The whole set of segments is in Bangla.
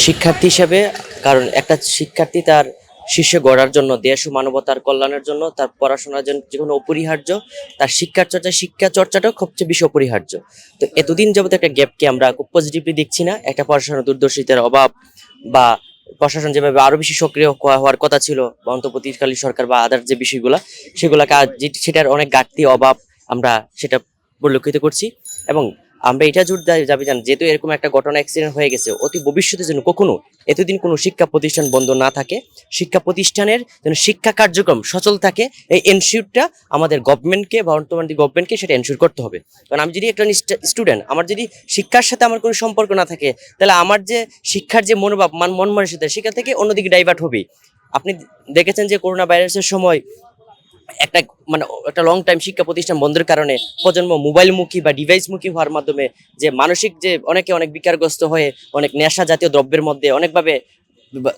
শিক্ষার্থী হিসেবে, কারণ একটা শিক্ষার্থী তার শীর্ষে গড়ার জন্য, দেশ ও মানবতার কল্যাণের জন্য, তার পড়াশোনার জন্য যেকোনো অপরিহার্য, তার শিক্ষা চর্চাটাও সবচেয়ে বেশি অপরিহার্য। তো এতদিন যাবত একটা গ্যাপকে আমরা খুব পজিটিভলি দেখছি না, একটা পড়াশোনার দূরদর্শিতার অভাব, বা প্রশাসন যেভাবে আরো বেশি সক্রিয় হওয়ার কথা ছিল, বা অন্তর্বর্তীকালীন সরকার বা আদার যে বিষয়গুলো, সেগুলোকে সেটার অনেক ঘাটতি অভাব আমরা সেটা পরিলক্ষিত করছি। এবং আমরা এটা জোর দাবি জান, যেহেতু এরকম একটা ঘটনা অ্যাক্সিডেন্ট হয়ে গেছে, অতি ভবিষ্যতে যেন কখনো এতদিন কোনো শিক্ষা প্রতিষ্ঠান বন্ধ না থাকে, শিক্ষা প্রতিষ্ঠানের যেন শিক্ষা কার্যক্রম সচল থাকে, এই এনশিওরটা আমাদের গভর্নমেন্টকে বা বর্তমান গভর্নমেন্টকে সেটা এনশিওর করতে হবে। কারণ আমি যদি একটা স্টুডেন্ট, আমার যদি শিক্ষার সাথে আমার কোনো সম্পর্ক না থাকে, তাহলে আমার যে শিক্ষার যে মনোভাব মন মানসিকতা, সেটা থেকে অন্যদিকে ডাইভার্ট হবে। আপনি দেখেছেন যে করোনা ভাইরাসের সময় একটা একটা লং টাইম শিক্ষা প্রতিষ্ঠান বন্ধের কারণে প্রজন্ম মোবাইলমুখী বা ডিভাইসমুখী হওয়ার মাধ্যমে যে মানসিক যে অনেক বিকারগ্রস্ত হয়ে অনেক নেশা জাতীয় দ্রব্যের মধ্যে অনেকভাবে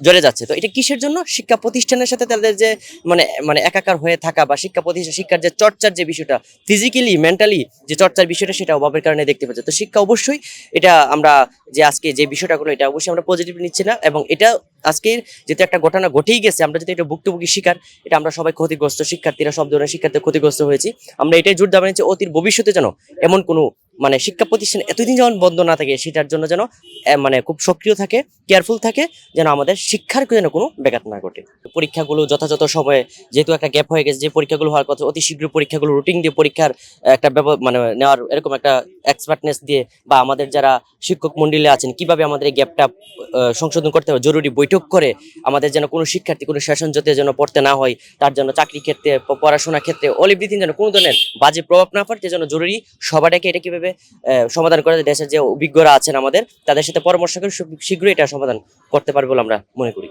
জড়ে যাচ্ছে। তো এটা কিসের জন্য? শিক্ষা প্রতিষ্ঠানের সাথে তাদের যে মানে মানে একাকার হয়ে থাকা, বা শিক্ষা প্রতিষ্ঠান শিক্ষার যে চর্চার যে বিষয়টা, ফিজিক্যালি মেন্টালি যে চর্চার বিষয়টা, সেটা অভাবের কারণে দেখতে পাচ্ছি। তো শিক্ষা অবশ্যই এটা আমরা যে আজকে যে বিষয়টা করলো, এটা অবশ্যই আমরা পজিটিভ নিচ্ছি না। এবং এটা আজকের যেহেতু একটা ঘটনা ঘটেই গেছে, আমরা যদি এটা ভুক্তভোগী শিকার, এটা আমরা সবাই ক্ষতিগ্রস্ত, শিক্ষার্থীরা সব ধরনের শিক্ষার্থী ক্ষতিগ্রস্ত হয়েছি। আমরা এটাই জোর দাবি নিচ্ছি, অতির ভবিষ্যতে যেন এমন কোনো শিক্ষা প্রতিষ্ঠান এতদিন যেমন বন্ধ না থাকে, সেটার জন্য যেন খুব সক্রিয় থাকে, কেয়ারফুল থাকে, যেন আমাদের শিক্ষার যেন কোনো ব্যাঘাত না ঘটে। পরীক্ষাগুলো যথাযথ সময়ে, যেহেতু একটা গ্যাপ হয়ে গেছে, যে পরীক্ষাগুলো হওয়ার কথা অতি শীঘ্র পরীক্ষাগুলো রুটিন দিয়ে পরীক্ষার একটা নেওয়ার এরকম একটা এক্সপার্টনেস দিয়ে, বা আমাদের যারা শিক্ষক মন্ডলী আছেন কিভাবে আমাদের এই গ্যাপটা সংশোধন করতে হবে, জরুরি বৈঠক করে আমাদের যেন কোনো শিক্ষার্থী কোনো সেশন যাতে যেন পড়তে না হয়, তার জন্য চাকরি ক্ষেত্রে, পড়াশোনার ক্ষেত্রে, অল এভরিথিং যেন কোনো ধরনের বাজে প্রভাব না পড়ে, যেন জরুরি সবাটাকে এটা কিভাবে সমাধান করে, দেশের যে অভিজ্ঞরা আছেন আমাদের, তাদের সাথে পরামর্শ করে শীঘ্রই এটা সমাধান করতে পারবে বলে আমরা মনে করি।